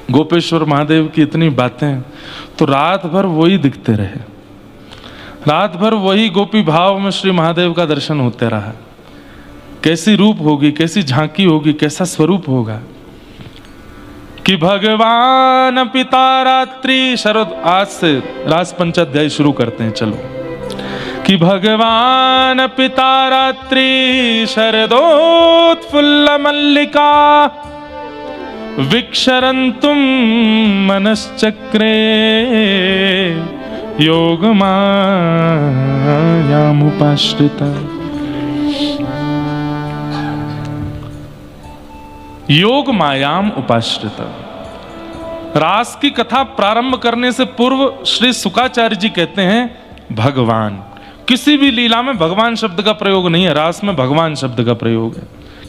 गोपेश्वर महादेव की इतनी बातें, तो रात भर वही दिखते रहे, रात भर वही गोपी भाव में श्री महादेव का दर्शन होते रहा। कैसी रूप होगी, कैसी झांकी होगी, कैसा स्वरूप होगा कि भगवान पिता रात्रि शरद। आज से रास पंचाध्याय शुरू करते हैं, चलो। कि भगवान पिता रात्रि शरदोत्फुल्ल मल्लिका विक्षरन्तुम मनश्चक्रे योगमायामुपाश्रिता। योग मायाम उपाश्रिता। रास की कथा प्रारंभ करने से पूर्व श्री शुकाचार्य जी कहते हैं भगवान। किसी भी लीला में भगवान शब्द का प्रयोग नहीं है, रास में भगवान शब्द का प्रयोग है।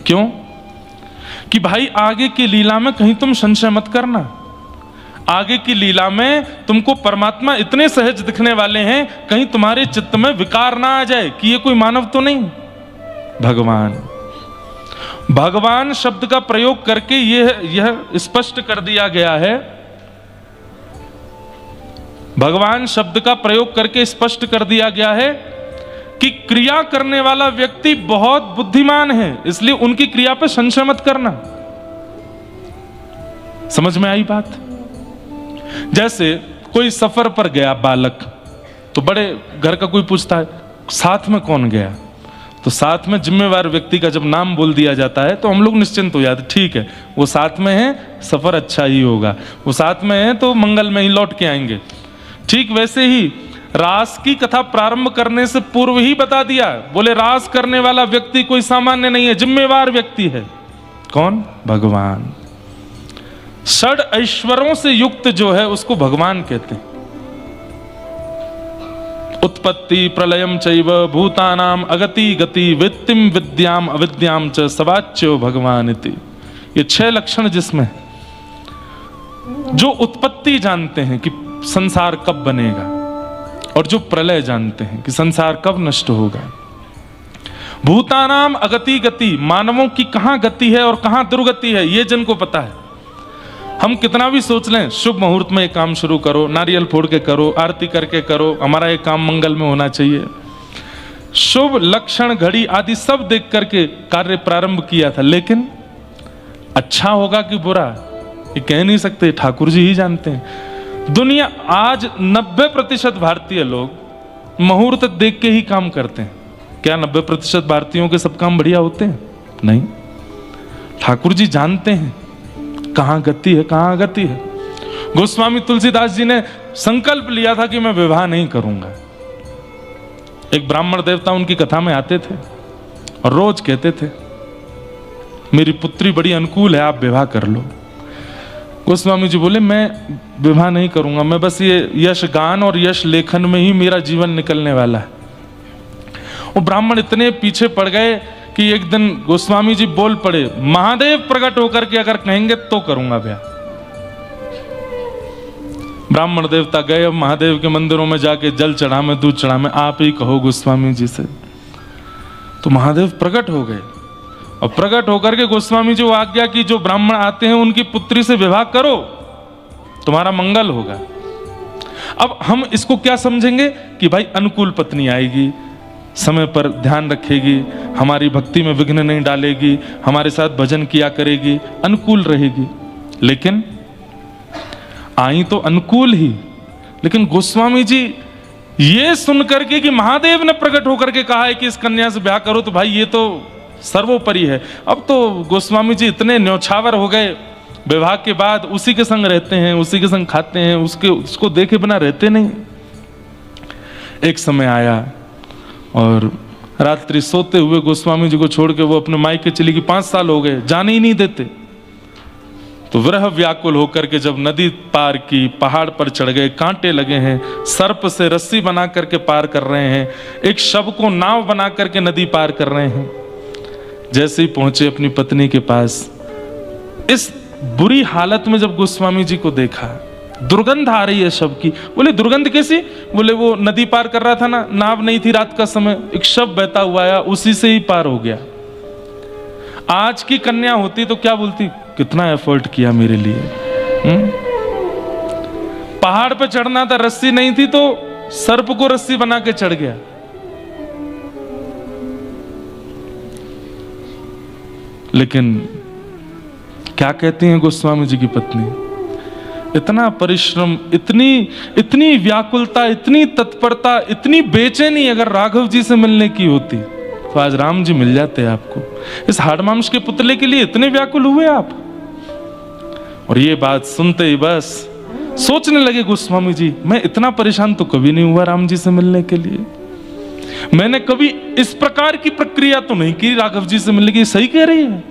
क्यों? कि भाई आगे की लीला में कहीं तुम संशय मत करना। आगे की लीला में तुमको परमात्मा इतने सहज दिखने वाले हैं, कहीं तुम्हारे चित्त में विकार ना आ जाए कि ये कोई मानव तो नहीं। भगवान भगवान शब्द का प्रयोग करके यह स्पष्ट कर दिया गया है, भगवान शब्द का प्रयोग करके स्पष्ट कर दिया गया है कि क्रिया करने वाला व्यक्ति बहुत बुद्धिमान है, इसलिए उनकी क्रिया पर संशय मत करना। समझ में आई बात? जैसे कोई सफर पर गया बालक, तो बड़े घर का कोई पूछता है साथ में कौन गया, तो साथ में जिम्मेवार व्यक्ति का जब नाम बोल दिया जाता है तो हम लोग निश्चिंत हो जाते, ठीक है वो साथ में है, सफर अच्छा ही होगा, वो साथ में है तो मंगल में ही लौट के आएंगे। ठीक वैसे ही रास की कथा प्रारंभ करने से पूर्व ही बता दिया, बोले रास करने वाला व्यक्ति कोई सामान्य नहीं है, जिम्मेवार व्यक्ति है। कौन? भगवान। षड ऐश्वर्यों से युक्त जो है उसको भगवान कहते हैं। उत्पत्ति प्रलयम चैव भूतानाम अगति गति वित्तिम विद्याम अविद्याम च सवाच्यो भगवान इति। ये 6 लक्षण जिसमें जो उत्पत्ति जानते हैं कि संसार कब बनेगा, और जो प्रलय जानते हैं कि संसार कब नष्ट होगा। भूतानाम अगति गति, मानवों की कहां गति है और कहां दुर्गति है ये जिनको पता है। हम कितना भी सोच लें शुभ मुहूर्त में एक काम शुरू करो, नारियल फोड़ के करो, आरती करके करो, हमारा एक काम मंगल में होना चाहिए, शुभ लक्षण घड़ी आदि सब देख करके कार्य प्रारंभ किया था, लेकिन अच्छा होगा कि बुरा ये कह नहीं सकते, ठाकुर जी ही जानते हैं। दुनिया आज 90% भारतीय लोग मुहूर्त देख के ही काम करते हैं। क्या 90% भारतीयों के सब काम बढ़िया होते हैं? नहीं। ठाकुर जी जानते हैं कहां गति है, कहां गति है। गोस्वामी तुलसीदास जी ने संकल्प लिया था कि मैं विवाह नहीं करूंगा। एक ब्राह्मण देवता उनकी कथा में आते थे और रोज कहते थे मेरी पुत्री बड़ी अनुकूल है, आप विवाह कर लो। गोस्वामी जी बोले मैं विवाह नहीं करूंगा, मैं बस ये यश गान और यश लेखन में ही मेरा जीवन निकलने वाला है। वो ब्राह्मण इतने पीछे पड़ गए कि एक दिन गोस्वामी जी बोल पड़े, महादेव प्रकट होकर के अगर कहेंगे तो करूंगा ब्याह। ब्राह्मण देवता गए, अब महादेव के मंदिरों में जाके जल चढ़ा में, दूध चढ़ा में, आप ही कहो गोस्वामी जी से। तो महादेव प्रकट हो गए और प्रकट होकर के गोस्वामी जी वो आज्ञा की जो ब्राह्मण आते हैं उनकी पुत्री से विवाह करो, तुम्हारा मंगल होगा। अब हम इसको क्या समझेंगे कि भाई अनुकूल पत्नी आएगी, समय पर ध्यान रखेगी, हमारी भक्ति में विघ्न नहीं डालेगी, हमारे साथ भजन किया करेगी, अनुकूल रहेगी। लेकिन आई तो अनुकूल ही, लेकिन गोस्वामी जी ये सुनकर के कि महादेव ने प्रकट होकर के कहा है कि इस कन्या से ब्याह करो, तो भाई ये तो सर्वोपरि है। अब तो गोस्वामी जी इतने न्यौछावर हो गए, विवाह के बाद उसी के संग रहते हैं, उसी के संग खाते हैं, उसको देखे बिना रहते नहीं। एक समय आया और रात्रि सोते हुए गोस्वामी जी को छोड़ के वो अपने मायके चली गई। 5 साल हो गए, जाने ही नहीं देते। तो विरह व्याकुल होकर के जब नदी पार की, पहाड़ पर चढ़ गए, कांटे लगे हैं, सर्प से रस्सी बना करके पार कर रहे हैं, एक शव को नाव बना करके नदी पार कर रहे हैं। जैसे ही पहुंचे अपनी पत्नी के पास, इस बुरी हालत में जब गोस्वामी जी को देखा, दुर्गंध आ रही है शव की। बोले दुर्गंध कैसी? बोले वो नदी पार कर रहा था ना, नाव नहीं थी, रात का समय, एक शव बहता हुआ आया, उसी से ही पार हो गया। आज की कन्या होती तो क्या बोलती, कितना एफर्ट किया मेरे लिए, पहाड़ पे चढ़ना था, रस्सी नहीं थी तो सर्प को रस्सी बना के चढ़ गया। लेकिन क्या कहती हैं गोस्वामी जी की पत्नी, इतना परिश्रम, इतनी व्याकुलता, इतनी तत्परता, इतनी बेचैनी अगर राघव जी से मिलने की होती तो आज राम जी मिल जाते आपको। इस हाड़ मांस के पुतले के लिए इतने व्याकुल हुए आप। और ये बात सुनते ही बस सोचने लगे गोस्वामी जी, मैं इतना परेशान तो कभी नहीं हुआ राम जी से मिलने के लिए। मैंने कभी इस प्रकार की प्रक्रिया तो नहीं की राघव जी से मिलने की। सही कह रही है,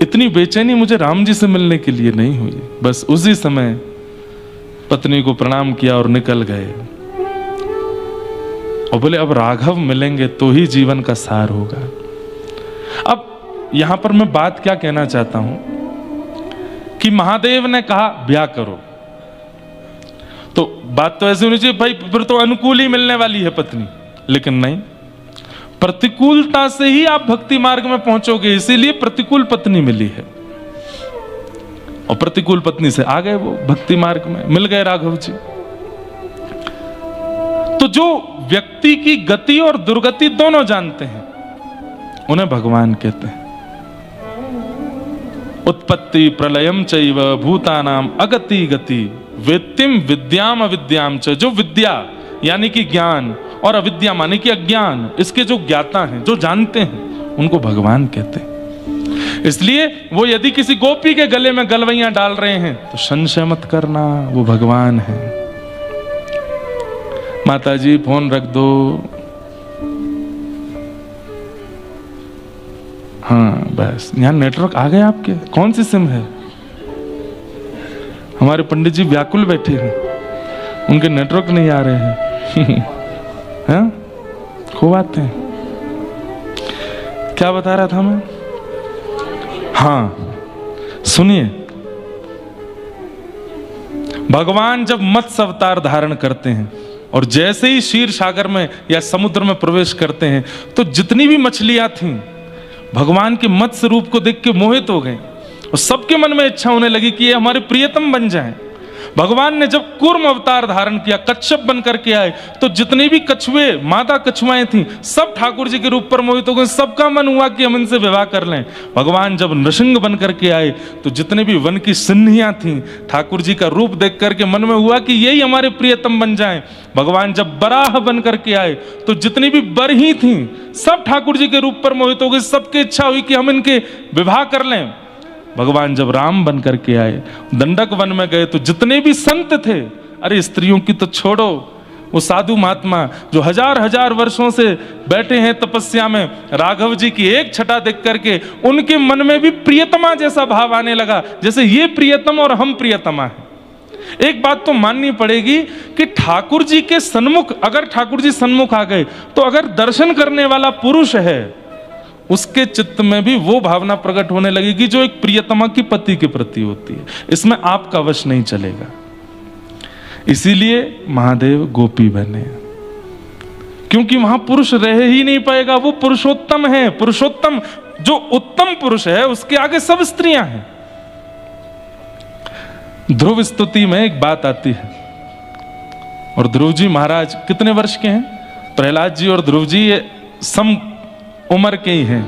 इतनी बेचैनी मुझे राम जी से मिलने के लिए नहीं हुई। बस उसी समय पत्नी को प्रणाम किया और निकल गए और बोले अब राघव मिलेंगे तो ही जीवन का सार होगा। अब यहां पर मैं बात क्या कहना चाहता हूं कि महादेव ने कहा ब्याह करो, तो बात तो ऐसी होनी चाहिए भाई फिर तो अनुकूल ही मिलने वाली है पत्नी, लेकिन नहीं, प्रतिकूलता से ही आप भक्ति मार्ग में पहुंचोगे, इसीलिए प्रतिकूल पत्नी मिली है। और प्रतिकूल पत्नी से आ गए वो भक्ति मार्ग में, मिल गए राघव जी। तो जो व्यक्ति की गति और दुर्गति दोनों जानते हैं उन्हें भगवान कहते हैं। उत्पत्ति प्रलयम चैव भूतानाम अगति गति वेत्तिम विद्याम अविद्याम च। जो विद्या यानी कि ज्ञान और अविद्या माने कि अज्ञान, इसके जो ज्ञाता हैं, जो जानते हैं, उनको भगवान कहते हैं। इसलिए वो यदि किसी गोपी के गले में गलवैयां डाल रहे हैं तो संशय मत करना, वो भगवान है। माता जी फोन रख दो। हाँ बस, यहां नेटवर्क आ गए आपके। कौन सी सिम है? हमारे पंडित जी व्याकुल बैठे हैं, उनके नेटवर्क नहीं आ रहे हैं। हैं? खूब आते हैं। क्या बता रहा था मैं? हाँ सुनिए, भगवान जब मत्स्य अवतार धारण करते हैं और जैसे ही क्षीर सागर में या समुद्र में प्रवेश करते हैं तो जितनी भी मछलियां थीं भगवान के मत्स्य रूप को देख के मोहित हो गए और सबके मन में इच्छा होने लगी कि ये हमारे प्रियतम बन जाएं। भगवान ने जब कूर्म अवतार धारण किया, कच्छप बन करके आए, तो जितने भी कछुए, मादा कछुआएं थीं, सब ठाकुर जी के रूप पर मोहित हो गए। सबका मन हुआ कि हम इनसे विवाह कर लें। भगवान जब नृसिंह बन करके आए तो जितने भी वन की सिंहियां थीं, ठाकुर जी का रूप देख करके मन में हुआ कि यही हमारे प्रियतम बन जाएं। भगवान जब बराह बन करके आए तो जितनी भी बरही थीं, सब ठाकुर जी के रूप पर मोहित हो गए। सबकी इच्छा हुई कि हम इनके विवाह कर लें। भगवान जब राम बन करके आए, दंडक वन में गए तो जितने भी संत थे, अरे स्त्रियों की तो छोड़ो, वो साधु महात्मा जो हजार हजार वर्षों से बैठे हैं तपस्या में, राघव जी की एक छटा देख करके उनके मन में भी प्रियतमा जैसा भाव आने लगा, जैसे ये प्रियतम और हम प्रियतमा हैं। एक बात तो माननी पड़ेगी कि ठाकुर जी के सन्मुख, अगर ठाकुर जी सन्मुख आ गए तो अगर दर्शन करने वाला पुरुष है उसके चित्त में भी वो भावना प्रकट होने लगेगी जो एक प्रियतमा की पति के प्रति होती है। इसमें आपका वश नहीं चलेगा। इसीलिए महादेव गोपी बने, क्योंकि वहां पुरुष रह ही नहीं पाएगा। वो पुरुषोत्तम है। पुरुषोत्तम जो उत्तम पुरुष है उसके आगे सब स्त्रियां हैं। ध्रुव स्तुति में एक बात आती है, और ध्रुव जी महाराज कितने वर्ष के हैं? प्रहलाद जी और ध्रुव जी ये सम उम्र के ही हैं।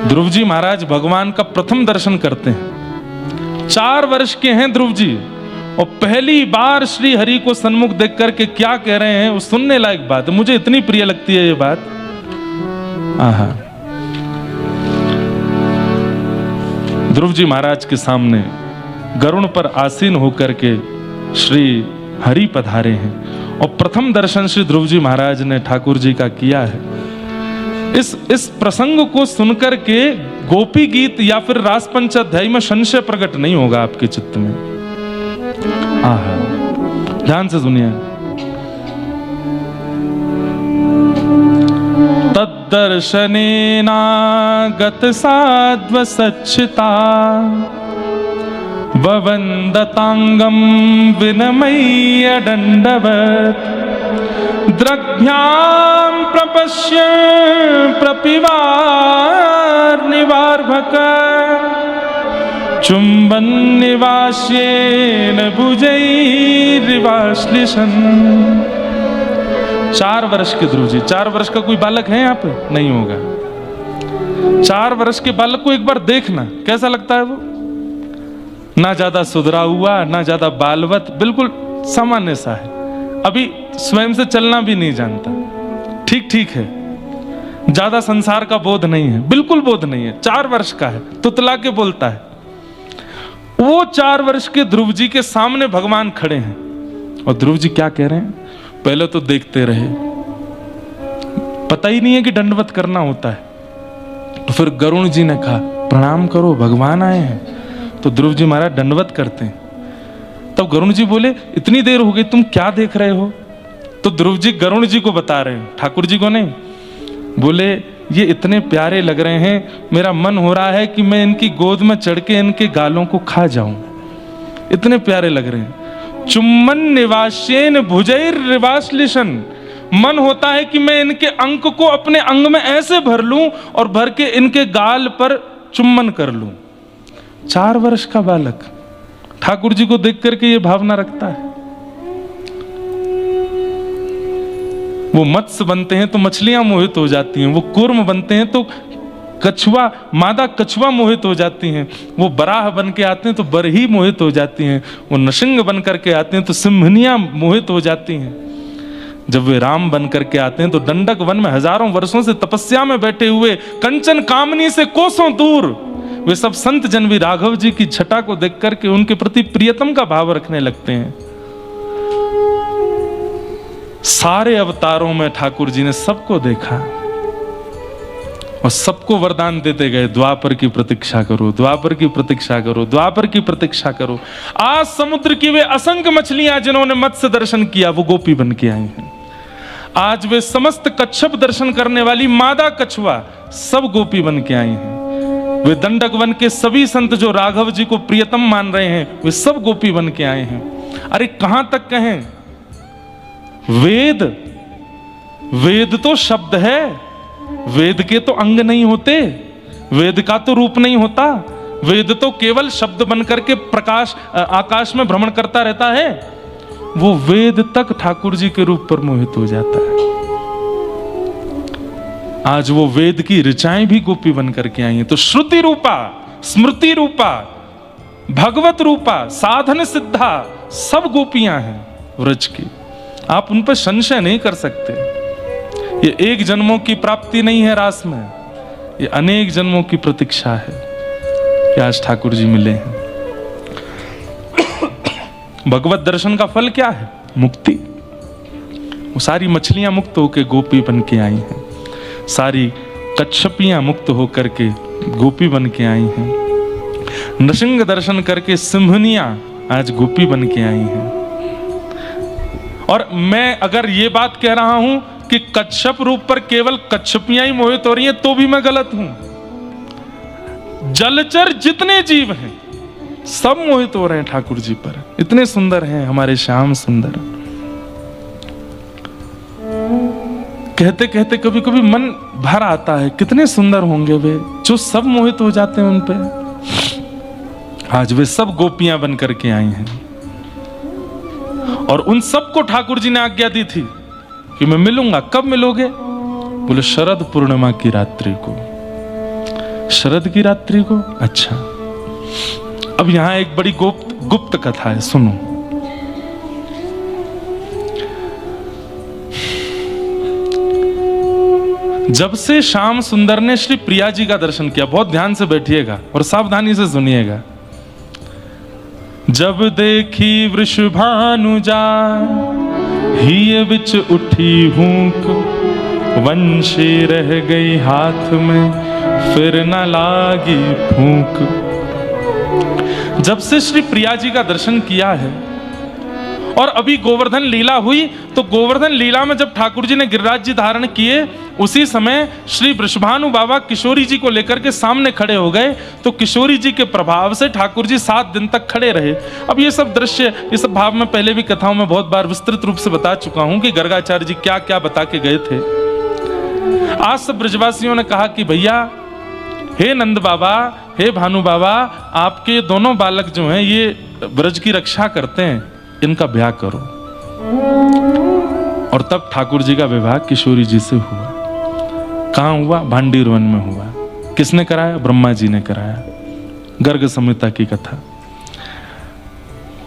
ध्रुव जी महाराज भगवान का प्रथम दर्शन करते हैं। 4 वर्ष के हैं ध्रुव जी, और पहली बार श्री हरि को सन्मुख देख करके क्या कह रहे हैं वो सुनने लायक बात है। मुझे इतनी प्रिय लगती है ये बात। आहा, ध्रुव जी महाराज के सामने गरुड़ पर आसीन होकर के श्री हरि पधारे हैं, और प्रथम दर्शन श्री ध्रुव जी महाराज ने ठाकुर जी का किया है। इस प्रसंग को सुनकर के गोपी गीत या फिर रास पंचाध्यायी में संशय प्रकट नहीं होगा आपके चित्त में। आहा, ध्यान से सुनिए। तद्दर्शनेना गत साध्व सच्चिता ववन्दतांगं विनमय्य दण्डवत् द्रग्भ्यां प्रपश्य प्रपिवार निवार्भक चुंबन निवास्येन भुजैर्वाश्लिषन्। 4 वर्ष के ध्रुव जी, 4 वर्ष का कोई बालक है यहाँ पे? नहीं होगा। 4 वर्ष के बालक को एक बार देखना, कैसा लगता है वो? ना ज्यादा सुधरा हुआ, ना ज्यादा बालवत, बिल्कुल सामान्य सा है, अभी स्वयं से चलना भी नहीं जानता, ठीक ठीक है, ज्यादा संसार का बोध नहीं है, बिल्कुल बोध नहीं है, 4 वर्ष का है, तुतला के बोलता है। वो 4 वर्ष के ध्रुव जी के सामने भगवान खड़े हैं और ध्रुव जी क्या कह रहे हैं? पहले तो देखते रहे, पता ही नहीं है कि दंडवत करना होता है। तो फिर गरुण जी ने कहा प्रणाम करो, भगवान आए हैं। तो ध्रुव जी महाराज दंडवत करते हैं। तब गरुण जी बोले इतनी देर हो गई, तुम क्या देख रहे हो? तो ध्रुव जी गरुण जी को बता रहे हैं, ठाकुर जी को नहीं। बोले ये इतने प्यारे लग रहे हैं, मेरा मन हो रहा है कि मैं इनकी गोद में चढ़ के इनके गालों को खा जाऊं, इतने प्यारे लग रहे हैं। चुम्बन निवास्येन भुजैर्वाश्लिषन्, मन होता है कि मैं इनके अंक को अपने अंग में ऐसे भर लूं और भर के इनके गाल पर चुम्बन कर लूं। 4 वर्ष का बालक ठाकुर जी को देख करके ये भावना रखता है। वो मत्स्य बनते हैं तो मछलियां मोहित हो जाती हैं, वो कूर्म बनते हैं तो कछुआ, मादा कछुआ मोहित हो जाती हैं, वो बराह बन के आते हैं तो बरही मोहित हो जाती हैं, वो नृसिंह बन करके आते हैं तो सिंहनियां मोहित हो जाती हैं। जब वे राम बन करके आते हैं तो दंडक वन में हजारों वर्षों से तपस्या में बैठे हुए, कंचन कामनी से कोसों दूर, वे सब संत जन भी राघव जी की छटा को देख करके उनके प्रति प्रियतम का भाव रखने लगते हैं। सारे अवतारों में ठाकुर जी ने सबको देखा और सबको वरदान देते गए, द्वापर की प्रतीक्षा करो, द्वापर की प्रतीक्षा करो, द्वापर की प्रतीक्षा करो। आज समुद्र की वे असंख्य मछलियां जिन्होंने मत्स्य दर्शन किया वो गोपी बन के आई हैं। आज वे समस्त कच्छप दर्शन करने वाली मादा कछुआ सब गोपी बन के आई हैं। वे दंडक वन के सभी संत जो राघव जी को प्रियतम मान रहे हैं वे सब गोपी बन के आए हैं। अरे कहां तक कहें, वेद, वेद तो शब्द है, वेद के तो अंग नहीं होते, वेद का तो रूप नहीं होता, वेद तो केवल शब्द बनकर के प्रकाश आकाश में भ्रमण करता रहता है। वो वेद तक ठाकुर जी के रूप पर मोहित हो जाता है। आज वो वेद की ऋचाएं भी गोपी बन करके आई हैं। तो श्रुति रूपा, स्मृति रूपा, भगवत रूपा, साधन सिद्धा सब गोपियां हैं व्रज की। आप उन पर संशय नहीं कर सकते। ये एक जन्मों की प्राप्ति नहीं है रास में, ये अनेक जन्मों की प्रतीक्षा है कि आज ठाकुर जी मिले हैं। भगवत दर्शन का फल क्या है? मुक्ति। वो सारी मछलियां मुक्त होकर गोपी बन के आई हैं, सारी कच्छपियां मुक्त होकर के गोपी बन के आई हैं, नृसिंह दर्शन करके सिंहनियां आज गोपी बन के आई हैं। और मैं अगर ये बात कह रहा हूं कि कच्छप रूप पर केवल कच्छपियां ही मोहित हो रही हैं तो भी मैं गलत हूं। जलचर जितने जीव हैं सब मोहित हो रहे हैं ठाकुर जी पर। इतने सुंदर हैं हमारे श्याम सुंदर। कहते कहते कभी कभी मन भर आता है, कितने सुंदर होंगे वे जो सब मोहित हो जाते हैं उन पे। आज वे सब गोपियां बन करके आई हैं और उन सबको ठाकुर जी ने आज्ञा दी थी कि मैं मिलूंगा। कब मिलोगे? बोले शरद पूर्णिमा की रात्रि को। शरद की रात्रि को? अच्छा। अब यहां एक बड़ी गुप्त कथा है, सुनो। जब से श्याम सुंदर ने श्री प्रिया जी का दर्शन किया, बहुत ध्यान से बैठिएगा और सावधानी से सुनिएगा। जब देखी वृषभानु जान, हिय बिच उठी हूंक, वंशी रह गई हाथ में, फिर न लागी फूंक। जब से श्री प्रिया जी का दर्शन किया है और अभी गोवर्धन लीला हुई, तो गोवर्धन लीला में जब ठाकुर जी ने गिरिराज जी धारण किए उसी समय श्री वृषभानु बाबा किशोरी जी को लेकर के सामने खड़े हो गए। तो किशोरी जी के प्रभाव से ठाकुर जी 7 दिन तक खड़े रहे। अब ये सब दृश्य, ये सब भाव मैं पहले भी कथाओं में बहुत बार विस्तृत रूप से बता चुका हूं कि गर्गाचार्य जी क्या क्या बता के गए थे। आज सब ब्रजवासियों ने कहा कि भैया हे नंद बाबा, हे भानु बाबा, आपके दोनों बालक जो हैं ये ब्रज की रक्षा करते हैं, इनका ब्याह करो। और तब ठाकुर जी का विवाह किशोरी जी से हुआ। कहाँ हुआ? भांडीर वन में हुआ। किसने कराया? ब्रह्मा जी ने कराया। गर्ग संहिता की कथा।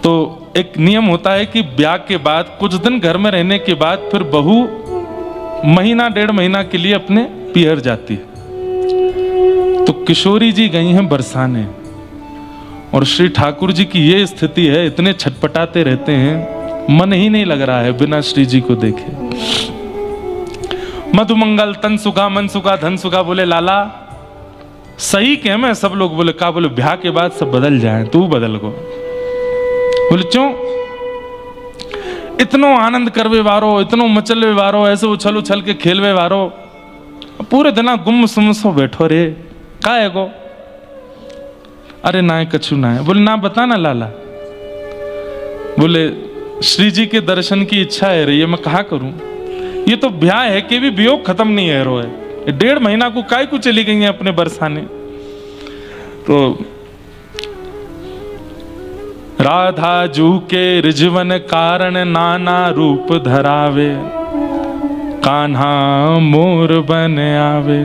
तो एक नियम होता है कि ब्याह के बाद कुछ दिन घर में रहने के बाद फिर बहू महीना 1.5 महीना के लिए अपने पियर जाती है। तो किशोरी जी गई हैं बरसाने, और श्री ठाकुर जी की ये स्थिति है, इतने छटपटाते रहते हैं, मन ही नहीं लग रहा है बिना श्री जी को देखे। मधुमंगल तन सुखा मन सुखा धन सुखा। बोले लाला सही कह मैं? सब लोग बोले का? बोले ब्याह के बाद सब बदल जाए, तू बदल गो। बोले क्यों? इतनो आनंद करवे वारो, इतनो मचलवे वारो, ऐसे उछल उछल के खेलवे वारो, पूरे दिन गुम सुम सो बैठो रे, का है गो? अरे ना है कछु ना है। बोले ना बता ना लाला। बोले श्री जी के दर्शन की इच्छा है रही है, मैं कहा करूं? ये तो ब्याह है कि भी वियोग खत्म नहीं है रो है। 1.5 महीना को काय को चली गई है अपने बरसाने। तो राधा जू के रिजवन कारण नाना रूप धरावे, कान्हा मोर बन आवे,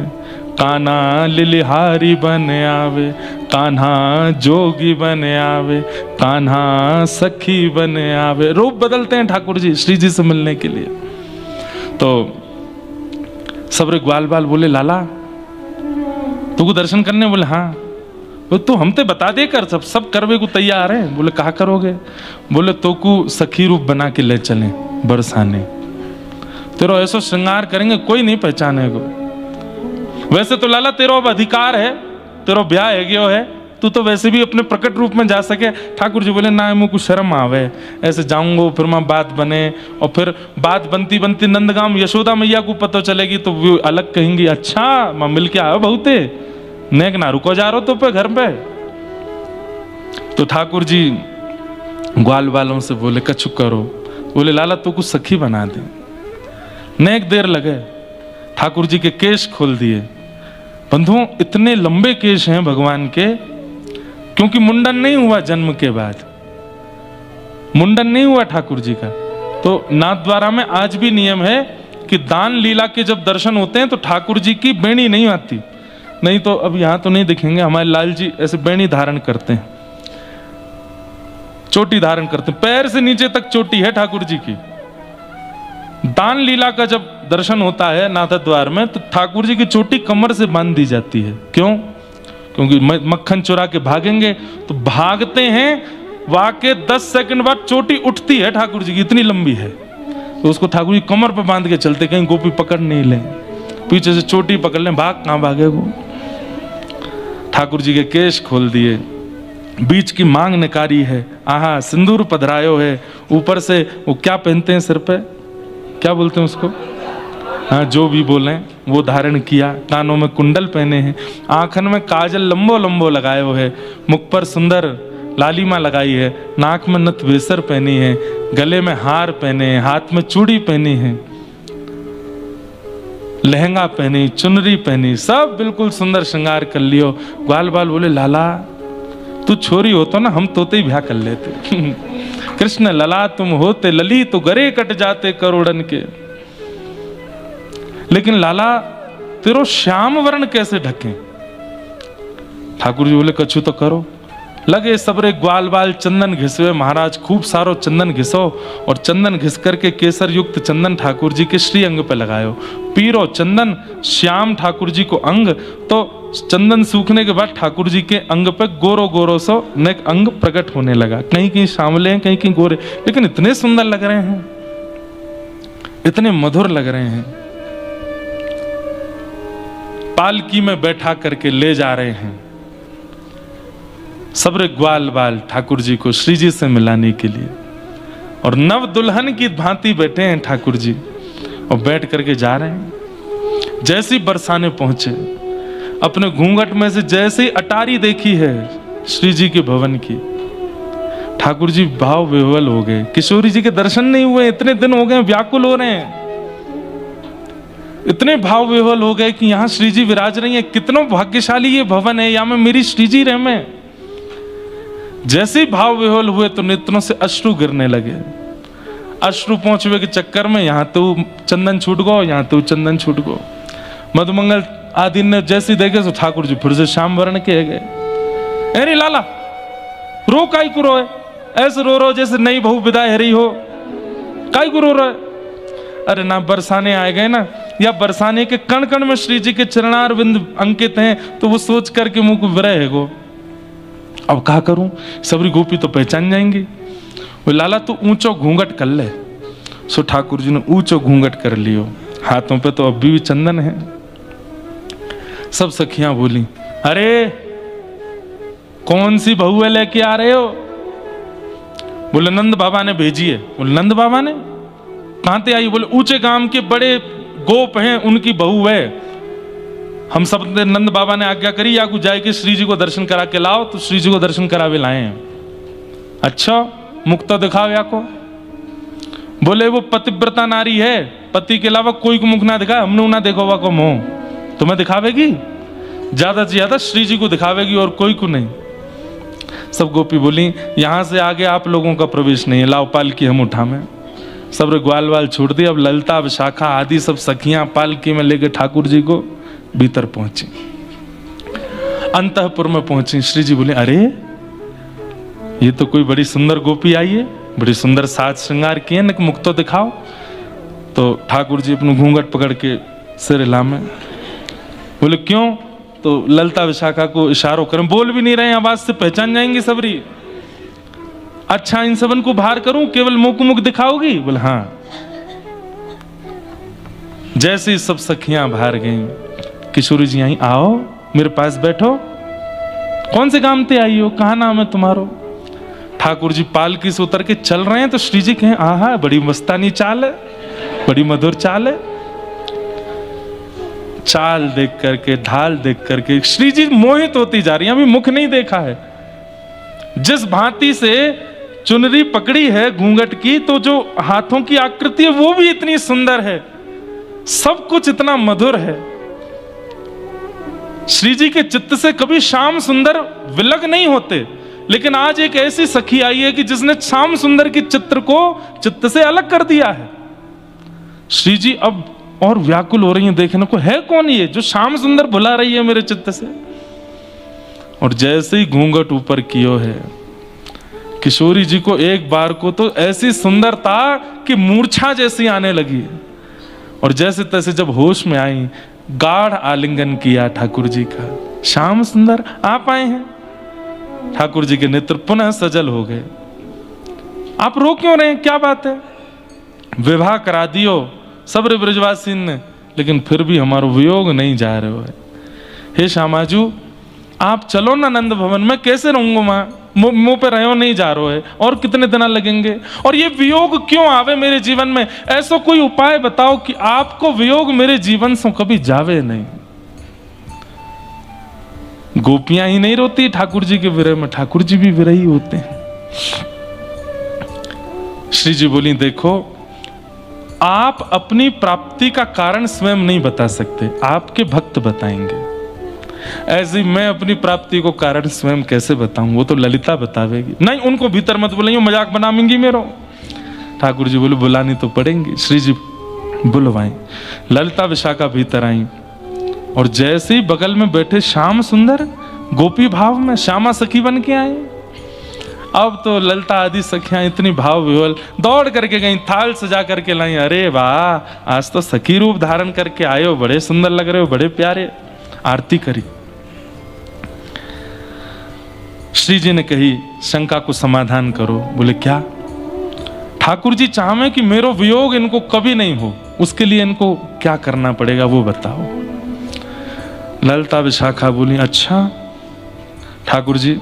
कान्हा लिलिहारी बन आवे, कान्हा जोगी बन आवे, कान्हा सखी बन आवे। रूप बदलते हैं ठाकुर जी श्री जी से मिलने के लिए। तो सबरे ग्वाल बाल बोले लाला तुमको दर्शन करने? बोले हाँ। तो हम ते बता दे कर, सब करवे को तैयार है। बोले कहा करोगे? बोले तो को सखी रूप बना के ले चलें बरसाने, तेरा ऐसा श्रृंगार करेंगे कोई नहीं पहचानेगा। वैसे तो लाला तेरा अब अधिकार है, तेरा ब्याह है गयो है, तू तो वैसे भी अपने प्रकट रूप में जा सके। ठाकुर जी बोले ना मुझको शर्म आवे, ऐसे जाऊंगा फिर मैं बात बने, और फिर बात बनती बनती नंदगाम यशोदा मैया को पता चलेगी तो वो अलग कहेंगी अच्छा मैं मिल के आया बहुते नेक ना रुको जा रहा तो पे घर पे। तो ठाकुर जी ग्वाल वालों से बोले कछु करो। बोले लाला तू कुछ सखी बना दे। नेक देर लगे, ठाकुर जी के केश खोल दिए। बंधुओं इतने लंबे केश हैं भगवान के, क्योंकि मुंडन नहीं हुआ जन्म के बाद, मुंडन नहीं हुआ ठाकुर जी का। तो नाथद्वारा में आज भी नियम है कि दान लीला के जब दर्शन होते हैं तो ठाकुर जी की बेणी नहीं आती। नहीं तो अब यहां तो नहीं दिखेंगे, हमारे लाल जी ऐसे बेणी धारण करते हैं, चोटी धारण करते हैं, पैर से नीचे तक चोटी है ठाकुर जी की। दान लीला का जब दर्शन होता है नाथ द्वार में तो ठाकुर जी की चोटी कमर से बांध दी जाती है। क्यों? क्योंकि मक्खन चुरा के भागेंगे तो भागते हैं वाके 10 सेकंड बाद चोटी उठती है ठाकुर जी की, इतनी लंबी है। तो उसको ठाकुर जी कमर पर बांध के चलते, कहीं गोपी पकड़ नहीं ले, पीछे से चोटी पकड़ ले, भाग कहां भागे वो। ठाकुर जी के केश खोल दिए, बीच की मांग निकारी है, आहा सिंदूर पधरायो है, ऊपर से वो क्या पहनते हैं सिर पे, क्या बोलते हैं उसको, हाँ जो भी बोले वो धारण किया, कानों में कुंडल पहने हैं, आंखन में काजल लंबो लंबो लगाए हुए है, मुख पर सुंदर लालिमा लगाई है, नाक में नथ बेसर पहनी है, गले में हार पहने हैं, हाथ में चूड़ी पहनी है, लहंगा पहनी, चुनरी पहनी, सब बिल्कुल सुंदर श्रृंगार कर लियो। ग्वाल बाल बोले लाला तू छोरी हो तो ना हम तोते ही ब्याह कर लेते। कृष्ण लला तुम होते लली तो गरे कट जाते करोड़न के, लेकिन लाला तेरो श्याम वर्ण कैसे ढके? ठाकुर जी बोले कछु तो करो। लगे सबरे ग्वाल बाल चंदन घिसवे, महाराज खूब सारो चंदन घिसो, और चंदन घिस करके केसर युक्त चंदन ठाकुर जी के श्री अंग पे लगायो। पीरो चंदन श्याम ठाकुर जी को अंग, तो चंदन सूखने के बाद ठाकुर जी के अंग पे गोरो गोरो सो नेक अंग प्रकट होने लगा। कहीं कहीं सांवले हैं, कहीं कहीं गोरे, लेकिन इतने सुंदर लग रहे हैं, इतने मधुर लग रहे हैं। पालकी में बैठा करके ले जा रहे हैं सबरे ग्वाल बाल ठाकुर जी को श्री जी से मिलाने के लिए, और नव दुल्हन की भांति बैठे हैं ठाकुर जी, और बैठ करके जा रहे हैं। जैसे ही बरसाने पहुंचे, अपने घूंघट में से जैसे ही अटारी देखी है श्री जी के भवन की, ठाकुर जी भाव विह्वल हो गए। किशोरी जी के दर्शन नहीं हुए, इतने दिन हो गए, व्याकुल हो रहे हैं। इतने भाव विह्वल हो गए कि यहां श्री जी विराज रही है, कितना भाग्यशाली ये भवन है, यहां में मेरी श्री जी रह में। जैसे ही भाव विह्वल हुए तो नेत्रों से अश्रु गिरने लगे। अश्रु पहुंचवे के चक्कर में यहां तो चंदन छूट गो, यहां तो चंदन छूट गो। मधुमंगल आदि ने जैसे देखे तो ठाकुर जी फिर से श्याम वर्ण के गए। अरे लाला रो काई को रोए, ऐसे रो जैसे नई बहू विदाई हरी हो, काई को रो रहा है? अरे ना बरसाने आए गए ना, या बरसाने के कण कण में श्री जी के चरणारविंद अंकित हैं, तो वो सोच करके मुंह को विरह है गो। अब क्या करूं, सबरी गोपी तो पहचान जाएंगी। वो लाला तू ऊंचो घूंघट कर ले। सो ठाकुर जी ने ऊंचो घूंघट कर लियो, हाथों पे तो अभी भी चंदन है। सब सखियां बोली, अरे कौन सी बहू है लेके आ रहे हो? बोले नंद बाबा ने भेजी है। बोले नंद बाबा ने? कहां से आई? बोले ऊंचे गांव के बड़े गोप हैं, उनकी बहू है। हम सब ने नंद बाबा ने आज्ञा करी, या को जाए के श्री जी को दर्शन करा के लाओ, तो श्री जी को दर्शन करावे लाए हैं। अच्छा मुख तो दिखाओ या को। बोले वो पतिव्रता नारी है, पति के अलावा कोई को मुख ना दिखाए, हमने ना देखो वा को मुंह, तुम्हें दिखावेगी ज्यादा से ज्यादा श्री जी को दिखावेगी और कोई को नहीं। सब गोपी बोली यहां से आगे आप लोगों का प्रवेश नहीं है, लाओ पालकी हम उठावे। सब ग्वाल वाल छोड़ दिया। अब ललिता विशाखा आदि सब सखियां पालकी में लेके ठाकुर जी को भीतर पहुंची। अंतःपुर में पहुंची। श्री जी बोले अरे ये तो कोई बड़ी सुंदर गोपी आई है, बड़ी सुंदर साज श्रृंगार किए, न मुख तो दिखाओ। तो ठाकुर जी अपने घूंघट पकड़ के सिर हिलामे। बोले क्यों? तो ललिता विशाखा को इशारों करें, बोल भी नहीं रहे, आवाज से पहचान जाएंगी सबरी। अच्छा इन सबन को बाहर करूं, केवल मुख मुख दिखाओगी? बोले हाँ। जैसे ही सब सखियां बाहर गईं, किशोरी जी आई, आओ मेरे पास बैठो। कौन से काम से आई हो, कहा नाम है तुम्हारो? ठाकुर जी पालकी से उतर के चल रहे हैं, तो श्री जी कहें आहा बड़ी मस्तानी चाल है, बड़ी मधुर चाल है। चाल देख करके, ढाल देख करके श्री जी मोहित होती जा रही है। अभी मुख नहीं देखा है। जिस भांति से चुनरी पकड़ी है घूंघट की, तो जो हाथों की आकृति है वो भी इतनी सुंदर है, सब कुछ इतना मधुर है। श्री जी के चित्त से कभी श्याम सुंदर विलग नहीं होते, लेकिन आज एक ऐसी सखी आई है कि जिसने श्याम सुंदर के चित्र को चित्त से अलग कर दिया है। श्री जी अब और व्याकुल हो रही हैं देखने को, है कौन ये जो श्याम सुंदर भुला रही है मेरे चित्त से। और जैसे ही घूंघट ऊपर कियो है, किशोरी जी को एक बार को तो ऐसी सुंदरता कि मूर्छा जैसी आने लगी। और जैसे तैसे जब होश में आई, गाढ़ आलिंगन किया ठाकुर जी का। श्याम सुंदर आप आए हैं। ठाकुर जी के नेत्र पुनः सजल हो गए। आप रो क्यों रहे हैं, क्या बात है? विवाह करा दियो सब ब्रजवासी ने, लेकिन फिर भी हमारा वियोग नहीं जा रहे हो है। हे श्यामाजू आप चलो ना नंद भवन में, कैसे रहूंगा माँ, मुंह पे रहो नहीं जा रहे है, और कितने दिन लगेंगे? और ये वियोग क्यों आवे मेरे जीवन में? ऐसा कोई उपाय बताओ कि आपको वियोग मेरे जीवन से कभी जावे नहीं। गोपियां ही नहीं रोती ठाकुर जी के विरह में, ठाकुर जी भी विरही होते हैं। श्री जी बोली देखो आप अपनी प्राप्ति का कारण स्वयं नहीं बता सकते, आपके भक्त बताएंगे। ऐसे मैं अपनी प्राप्ति को कारण स्वयं कैसे बताऊं, वो तो ललिता बतावेगी। नहीं उनको भीतर मत बुलाइए, मजाक बनाएंगी मेरो। ठाकुर जी बोले बुलानी तो पड़ेंगी। श्री जी बुलवाएं। ललिता विशाखा भीतर आई, और जैसे ही बगल में बैठे श्याम सुंदर गोपी भाव में श्यामा सखी बन के आए। अब तो ललिता आदि सखियां इतनी भाव विह्वल दौड़ करके गई, थाल सजा करके लाई। अरे वाह आज तो सखी रूप धारण करके आए हो, बड़े सुंदर लग रहे हो, बड़े प्यारे। आरती करी। श्री जी ने कही शंका को समाधान करो। बोले क्या? ठाकुर जी चाहे कि मेरो वियोग इनको कभी नहीं हो, उसके लिए इनको क्या करना पड़ेगा वो बताओ। ललिता विशाखा बोली अच्छा ठाकुर जी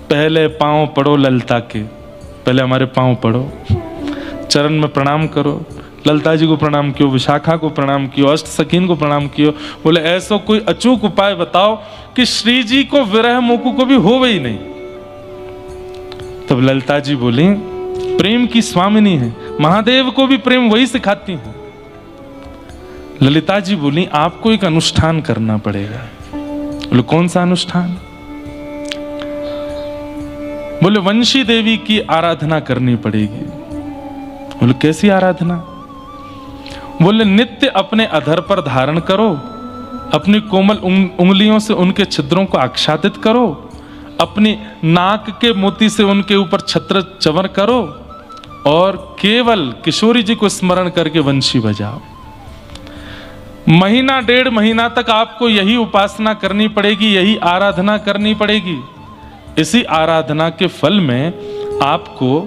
पहले पांव पड़ो ललिता के, पहले हमारे पांव पड़ो, चरण में प्रणाम करो। ललिता जी को प्रणाम कियो, विशाखा को प्रणाम कियो, अष्ट सखीन को प्रणाम कियो। बोले ऐसा कोई अचूक उपाय बताओ कि श्री जी को विरह मोकू को भी हो ही नहीं। तब ललिता जी बोली प्रेम की स्वामिनी है, महादेव को भी प्रेम वही सिखाती है। ललिता जी बोली आपको एक अनुष्ठान करना पड़ेगा। बोले कौन सा अनुष्ठान? बोले वंशी देवी की आराधना करनी पड़ेगी। बोले कैसी आराधना? बोले नित्य अपने अधर पर धारण करो, अपनी कोमल उंगलियों से उनके छिद्रों को आच्छादित करो, अपनी नाक के मोती से उनके ऊपर छत्र चवर करो और केवल किशोरी जी को स्मरण करके वंशी बजाओ। महीना 1.5 महीना तक आपको यही उपासना करनी पड़ेगी, यही आराधना करनी पड़ेगी। इसी आराधना के फल में आपको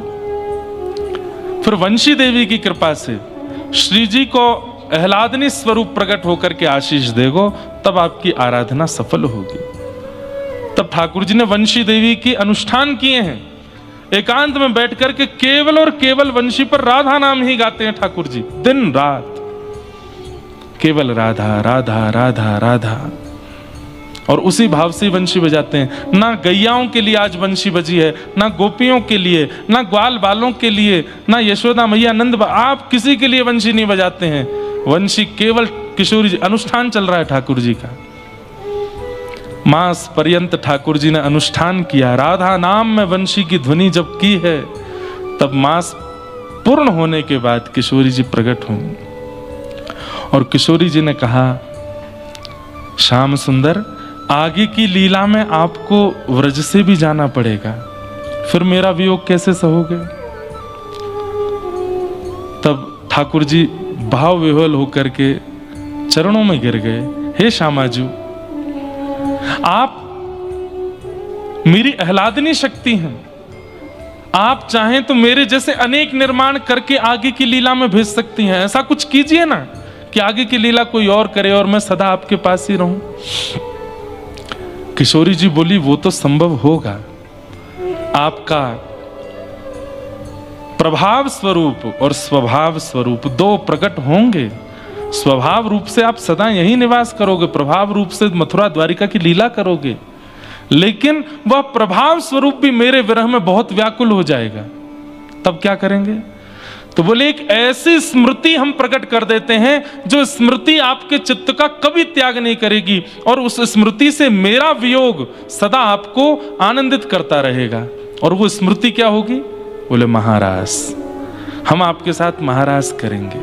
फिर वंशी देवी की कृपा से श्री जी को आह्लादनी स्वरूप प्रकट होकर के आशीष देगो, तब आपकी आराधना सफल होगी। तब ठाकुर जी ने वंशी देवी की अनुष्ठान किए हैं। एकांत में बैठ करके केवल और केवल वंशी पर राधा नाम ही गाते हैं ठाकुर जी, दिन रात केवल राधा राधा राधा राधा, और उसी भाव से वंशी बजाते हैं। ना गैयाओं के लिए आज वंशी बजी है, ना गोपियों के लिए, ना ग्वाल बालों के लिए, ना यशोदा मैया नंद, आप किसी के लिए वंशी नहीं बजाते हैं। वंशी केवल किशोरी जी, अनुष्ठान चल रहा है ठाकुर जी का। मास पर्यंत ठाकुर जी ने अनुष्ठान किया। राधा नाम में वंशी की ध्वनि जब की है, तब मास पूर्ण होने के बाद किशोरी जी प्रकट हुई और किशोरी जी ने कहा, श्याम सुंदर, आगे की लीला में आपको व्रज से भी जाना पड़ेगा, फिर मेरा वियोग कैसे सहोगे? तब ठाकुर जी भाव विह्वल होकर के चरणों में गिर गए। हे श्यामाजू, आप मेरी आह्लादनी शक्ति हैं, आप चाहें तो मेरे जैसे अनेक निर्माण करके आगे की लीला में भेज सकती हैं। ऐसा कुछ कीजिए ना कि आगे की लीला कोई और करे और मैं सदा आपके पास ही रहूं। किशोरी जी बोली, वो तो संभव होगा, आपका प्रभाव स्वरूप और स्वभाव स्वरूप 2 प्रकट होंगे। स्वभाव रूप से आप सदा यही निवास करोगे, प्रभाव रूप से मथुरा द्वारिका की लीला करोगे, लेकिन वह प्रभाव स्वरूप भी मेरे विरह में बहुत व्याकुल हो जाएगा। तब क्या करेंगे? तो बोले एक ऐसी स्मृति हम प्रकट कर देते हैं जो स्मृति आपके चित्त का कभी त्याग नहीं करेगी, और उस स्मृति से मेरा वियोग सदा आपको आनंदित करता रहेगा। और वो स्मृति क्या होगी? बोले महारास, हम आपके साथ महारास करेंगे,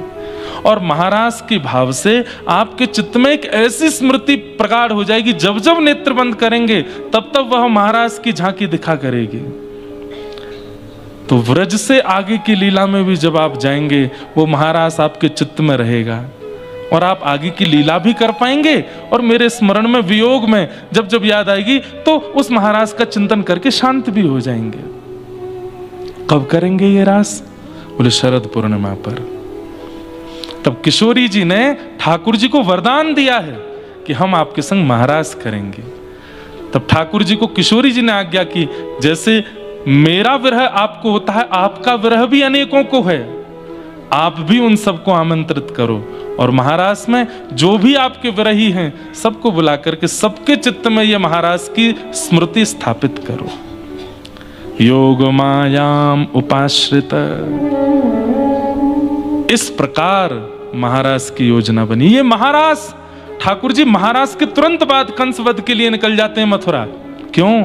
और महारास के भाव से आपके चित्त में एक ऐसी स्मृति प्रगाढ़ हो जाएगी, जब जब नेत्र बंद करेंगे तब तब वह महारास की झांकी दिखा करेगी। तो व्रज से आगे की लीला में भी जब आप जाएंगे, वो महारास आपके चित्त में रहेगा और आप आगे की लीला भी कर पाएंगे, और मेरे स्मरण में वियोग में जब जब याद आएगी तो उस महारास का चिंतन करके शांत भी हो जाएंगे। कब करेंगे ये रास? बोले शरद पूर्णिमा पर। तब किशोरी जी ने ठाकुर जी को वरदान दिया है कि हम आपके संग महारास करेंगे। तब ठाकुर जी को किशोरी जी ने आज्ञा की, जैसे मेरा विरह आपको होता है, आपका विरह भी अनेकों को है, आप भी उन सबको आमंत्रित करो, और महारास में जो भी आपके विरही हैं सबको बुला करके सबके चित्त में ये महारास की स्मृति स्थापित करो। योग मायाम उपाश्रित, इस प्रकार महारास की योजना बनी। ये महारास, ठाकुर जी महारास के तुरंत बाद कंस वध के लिए निकल जाते हैं मथुरा। क्यों?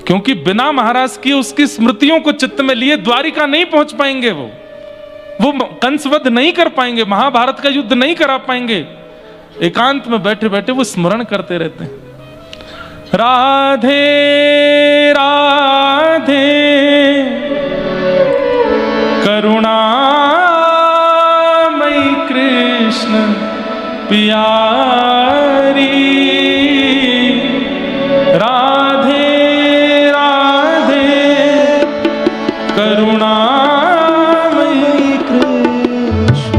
क्योंकि बिना महाराज की उसकी स्मृतियों को चित्त में लिए द्वारिका नहीं पहुंच पाएंगे। वो कंसवध नहीं कर पाएंगे, महाभारत का युद्ध नहीं करा पाएंगे। एकांत में बैठे बैठे वो स्मरण करते रहते हैं, राधे राधे करुणामयी कृष्ण प्यारी, राधे करुणामयी कृष्ण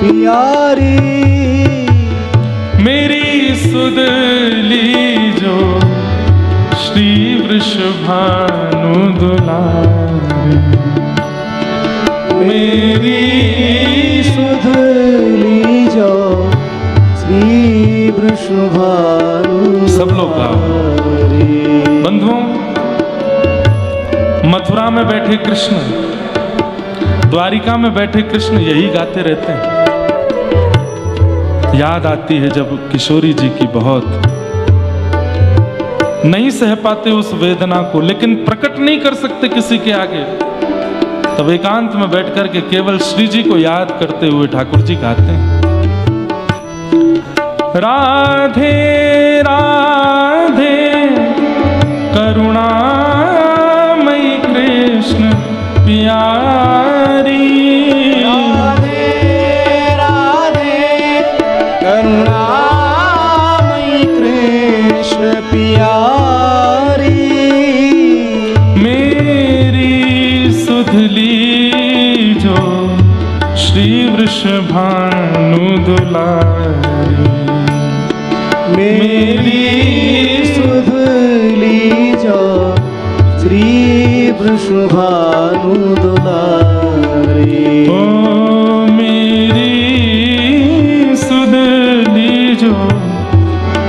प्यारी, मेरी सुध लीजो श्री वृषभानु दुलारी, मेरी सुध लीजो श्री वृषभानु। सब लोग गाओ बंधुओं। मथुरा में बैठे कृष्ण, द्वारिका में बैठे कृष्ण यही गाते रहते हैं। याद आती है जब किशोरी जी की बहुत, नहीं सह पाते उस वेदना को, लेकिन प्रकट नहीं कर सकते किसी के आगे। तब एकांत में बैठ कर के केवल श्री जी को याद करते हुए ठाकुर जी गाते हैं, राधे राधे करुणामयी कृष्ण प्यारी, राधे राधे करुणामयी कृष्ण प्यारी, मेरी सुधली जो श्री वृषभानु दुलारी, मेरी सुधली जो श्री वृषभानु दुलारी, ओ मेरी सुधली जो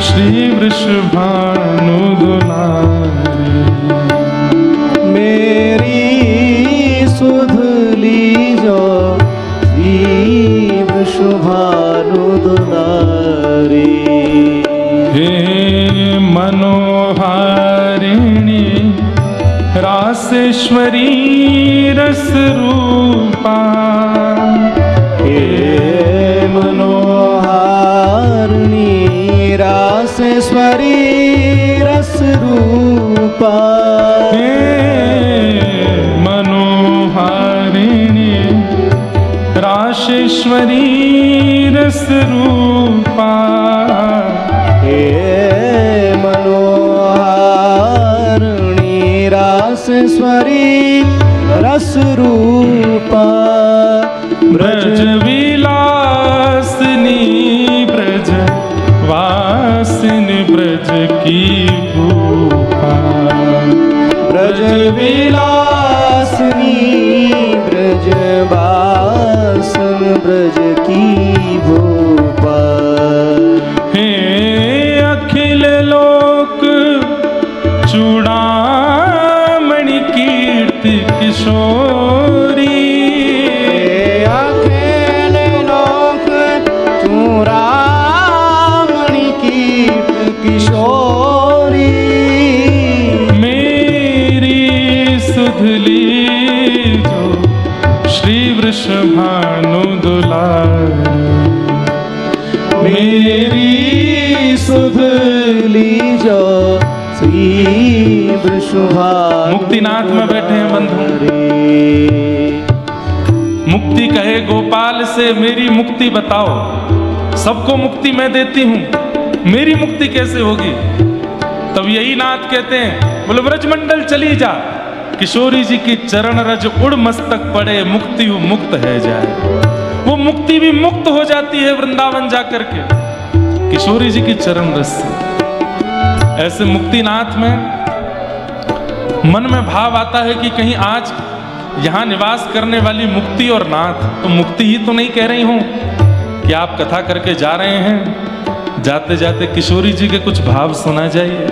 श्री वृषभानु दुलारी, मेरी सुधली जो श्री वृषभानु दुलारी, हे मनोहारिणी रासेश्वरी रस रूपा, हे मनोहारिणी रासेश्वरी रस रूपा, हे मनोहारिणी रासेश्वरी रस रूपा, हे मनोहारिणी रासेश्वरी रस रूपा, ब्रज विलासिनी ब्रज वासिनी ब्रज की भूपा, ब्रज विलासिनी ब्रज वासन ब्रज की भूपा, हे अखिल लोक चूड़ामणि कीर्ति किशोरी, अखिल लोक चूड़ामणि कीर्त किशोरी, मेरी सुधली जो श्री वृषभानु दुलारी, मेरी सुधली जो श्री वृषभानु मुक्तिनाथ में बैठे हैं बंधु। मुक्ति कहे गोपाल से मेरी मुक्ति बताओ, सबको मुक्ति मैं देती हूं, मेरी मुक्ति कैसे होगी? तब यही नाथ कहते हैं, बोले ब्रजमंडल चली जा, किशोरी जी की चरण रज उड़ मस्तक पड़े, मुक्ति मुक्त है जाए। वो मुक्ति भी मुक्त हो जाती है वृंदावन जाकर के किशोरी जी की चरण रस से। ऐसे मुक्तिनाथ में मन में भाव आता है कि कहीं आज यहाँ निवास करने वाली मुक्ति और नाथ, तो मुक्ति ही तो नहीं कह रही हूं कि आप कथा करके जा रहे हैं, जाते जाते किशोरी जी के कुछ भाव सुना जाइए,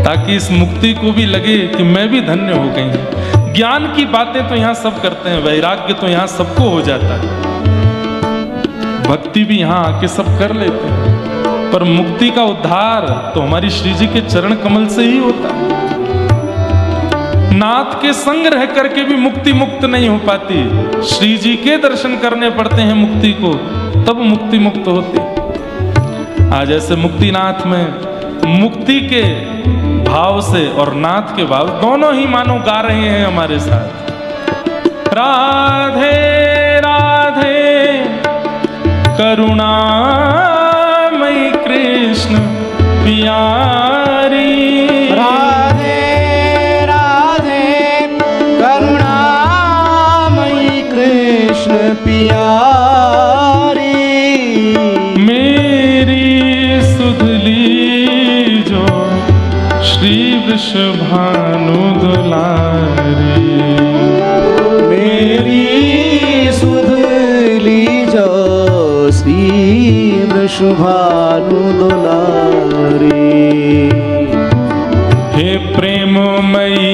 ताकि इस मुक्ति को भी लगे कि मैं भी धन्य हो गई हूं। ज्ञान की बातें तो यहाँ सब करते हैं, वैराग्य तो यहाँ सबको हो जाता है, भक्ति भी यहाँ आके सब कर लेते हैं, पर मुक्ति का उद्धार तो हमारी श्री जी के चरण कमल से ही होता है। नाथ के संग रह करके भी मुक्ति मुक्त नहीं हो पाती, श्री जी के दर्शन करने पड़ते हैं मुक्ति को, तब मुक्ति मुक्त होती। आज ऐसे मुक्तिनाथ में मुक्ति के भाव से और नाथ के भाव दोनों ही मानो गा रहे हैं हमारे साथ। राधे राधे करुणामयी कृष्ण प्यारी, राधे राधे करुणामयी कृष्ण प्यारी, मेरी सुधली जो श्री वृषभानु दुलारी, मेरी सुधली जो श्री वृषभानु दुलारी, हे प्रेममयी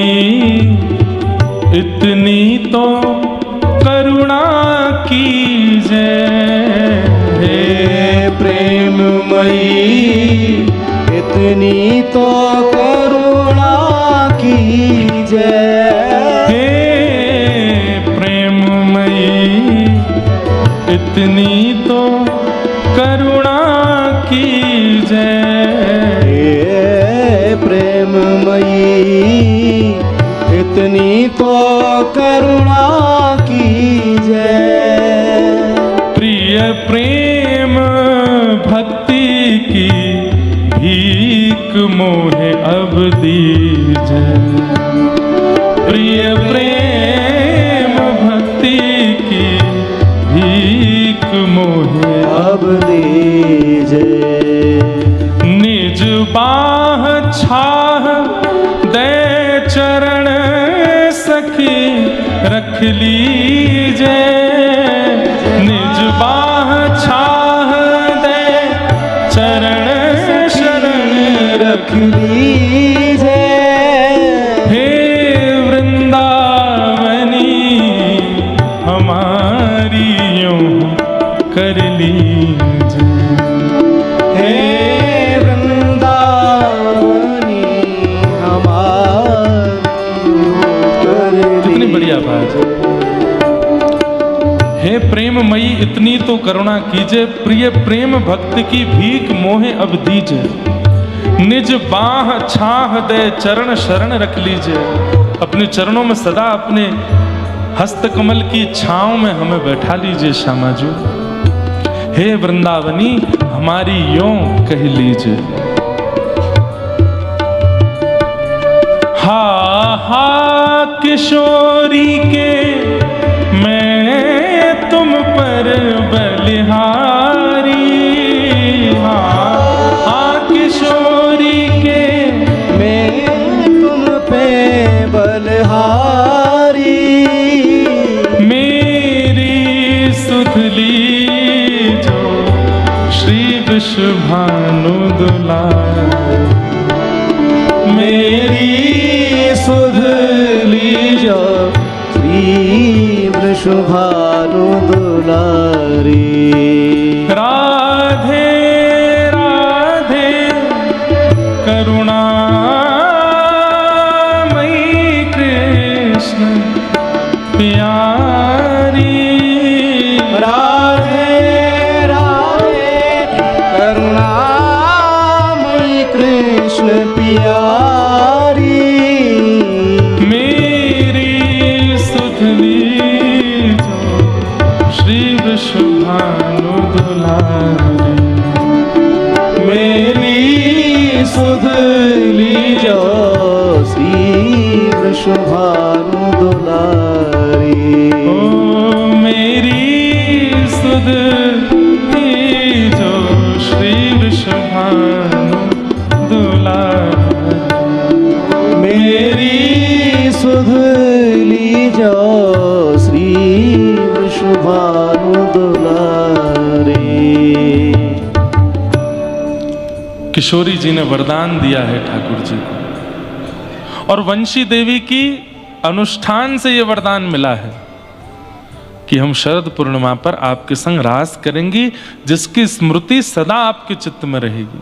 इतनी तो करुणा कीजे, हे प्रेममयी इतनी तो करुणा कीजय। हे प्रेममयी इतनी तो करुणा कीजय। हे प्रेममयी इतनी तो करुणा कीजय। प्रिय प्रेम भक्ति की भीख मोहे अब दीजय। प्रिय प्रेम भक्ति की भीख मोहे अब दीजय। निज बाह छाह दे चरण सखी रख लीजय। निज बाह छाह दे चरण शरण रख लीजय। हे वृंदावनी हमारी यूं कर लीजय। हे वृंदावनी हमारी कर कितनी बढ़िया लीजय। बात है। हे प्रेममयी इतनी तो करुणा कीजिए। प्रिय प्रेम भक्त की भीख मोहे अब दीजिए। निज बाह छाह दे चरण शरण रख लीजिए। अपने चरणों में सदा अपने हस्त कमल की छांव में हमें बैठा लीजिए श्यामा जी। हे वृंदावनी हमारी यों कह लीजिए। हा हा किशोरी के मैं तुम पर बलिहारी। हा हा किशोरी के मैं तुम पे बलहारी। मेरी सुधली जो श्री वृषभानु दुलारी। मेरी सुधली जो श्री वृषभानु दुलारी। राधे राधे करुणामयी कृष्ण प्यारी। राधे राधे करुणामयी कृष्ण प्यारी। मेरी सुधली जो श्री वृषभानु दुलारी। मेरी सुधली जो श्री वृषभानु दुलारी। ओ मेरी सुधली जो श्री वृषभानु दुलारी। मेरी सुधली जो श्री वृषभानु दुलारी। किशोरी जी ने वरदान दिया है ठाकुर जी को, और वंशी देवी की अनुष्ठान से ये वरदान मिला है कि हम शरद पूर्णिमा पर आपके संग रास करेंगी, जिसकी स्मृति सदा आपके चित्त में रहेगी।